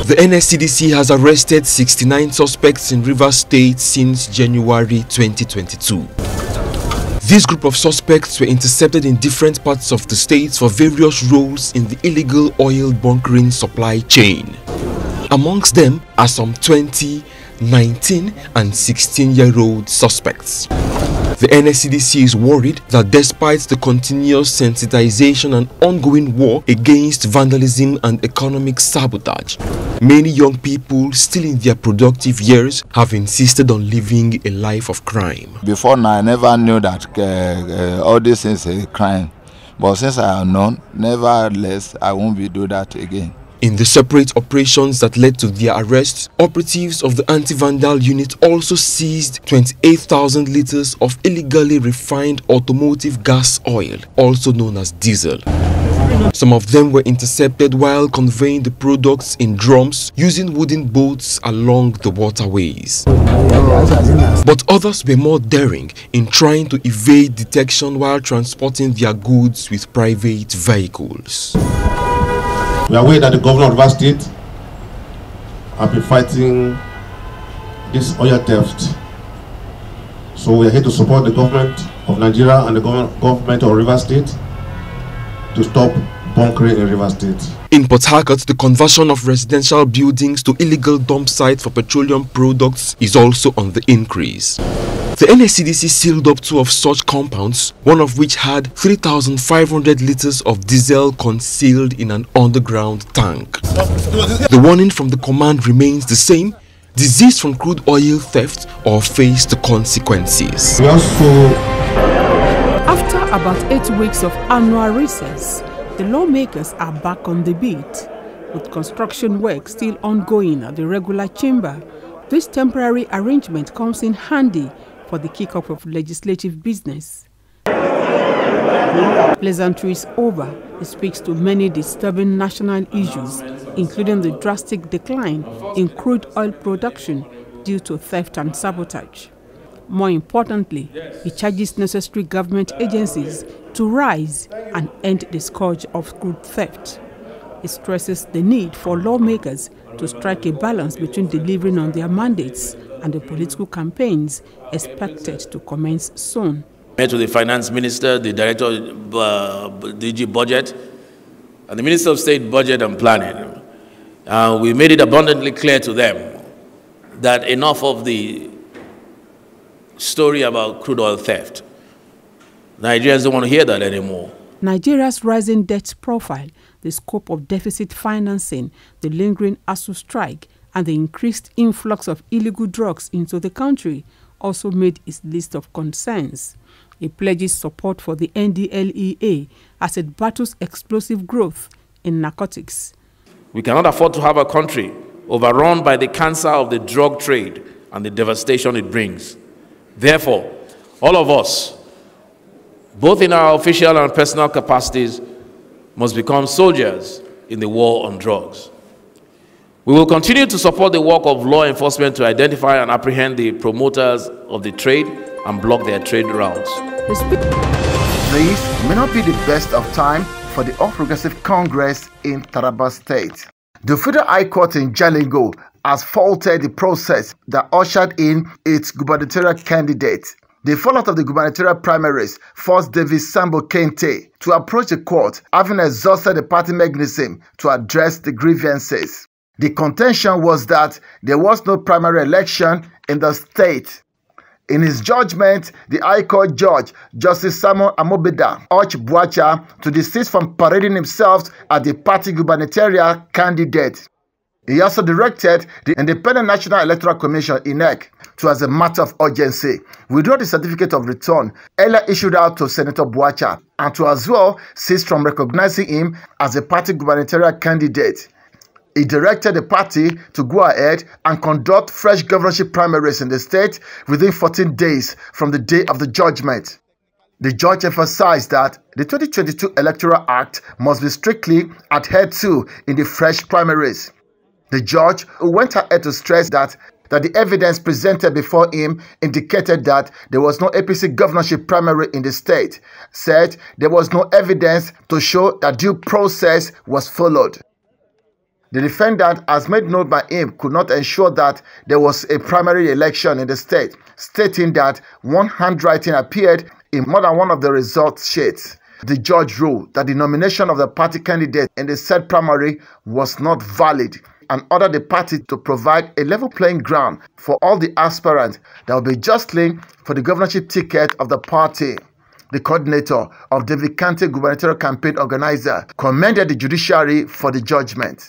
The NSCDC has arrested 69 suspects in Rivers State since January 2022. This group of suspects were intercepted in different parts of the state for various roles in the illegal oil bunkering supply chain. Amongst them are some 20, 19 and 16-year-old suspects. The NSCDC is worried that despite the continuous sensitization and ongoing war against vandalism and economic sabotage, many young people still in their productive years have insisted on living a life of crime. Before now, I never knew that all these things are a crime. But since I have known, nevertheless, I won't be do that again. In the separate operations that led to their arrest, operatives of the anti-vandal unit also seized 28,000 liters of illegally refined automotive gas oil, also known as diesel. Some of them were intercepted while conveying the products in drums using wooden boats along the waterways. But others were more daring in trying to evade detection while transporting their goods with private vehicles. We are aware that the governor of Rivers State have been fighting this oil theft. So we are here to support the government of Nigeria and the government of Rivers State to stop bunkering in Rivers State. In Port Harcourt, the conversion of residential buildings to illegal dump sites for petroleum products is also on the increase. The NSCDC sealed up 2 of such compounds, one of which had 3,500 liters of diesel concealed in an underground tank. The warning from the command remains the same: desist from crude oil theft or face the consequences. After about 8 weeks of annual recess, the lawmakers are back on the beat. With construction work still ongoing at the regular chamber, this temporary arrangement comes in handy for the kick-off of legislative business. Pleasantries over, it speaks to many disturbing national issues, including the drastic decline in crude oil production due to theft and sabotage. More importantly, it charges necessary government agencies to rise and end the scourge of crude theft. It stresses the need for lawmakers to strike a balance between delivering on their mandates and the political campaigns expected to commence soon. Met with the Finance Minister, the Director of DG Budget, and the Minister of State Budget and Planning. We made it abundantly clear to them that enough of the story about crude oil theft. Nigerians don't want to hear that anymore. Nigeria's rising debt profile, the scope of deficit financing, the lingering ASU strike, and the increased influx of illegal drugs into the country also made its list of concerns. It pledges support for the NDLEA as it battles explosive growth in narcotics. We cannot afford to have a country overrun by the cancer of the drug trade and the devastation it brings. Therefore, all of us, both in our official and personal capacities, must become soldiers in the war on drugs. We will continue to support the work of law enforcement to identify and apprehend the promoters of the trade and block their trade routes. This may not be the best of time for the All Progressive Congress in Taraba State. The Federal High Court in Jalingo has faulted the process that ushered in its gubernatorial candidate. The fallout of the gubernatorial primaries forced David Sambo Kente to approach the court, having exhausted the party mechanism to address the grievances. The contention was that there was no primary election in the state. In his judgment, the High Court judge, Justice Samuel Amobeda, urged Buacha to desist from parading himself as the party gubernatorial candidate. He also directed the Independent National Electoral Commission, INEC, to, as a matter of urgency, withdraw the certificate of return earlier issued out to Senator Buacha, and to as well cease from recognizing him as a party gubernatorial candidate. He directed the party to go ahead and conduct fresh governorship primaries in the state within 14 days from the day of the judgment. The judge emphasized that the 2022 Electoral Act must be strictly adhered to in the fresh primaries. The judge went ahead to stress that the evidence presented before him indicated that there was no APC governorship primary in the state, said there was no evidence to show that due process was followed. The defendant has made known by him could not ensure that there was a primary election in the state, stating that one handwriting appeared in more than one of the result sheets. The judge ruled that the nomination of the party candidate in the said primary was not valid and ordered the party to provide a level playing ground for all the aspirants that will be jostling for the governorship ticket of the party. The coordinator of David Kante gubernatorial campaign organizer commended the judiciary for the judgment.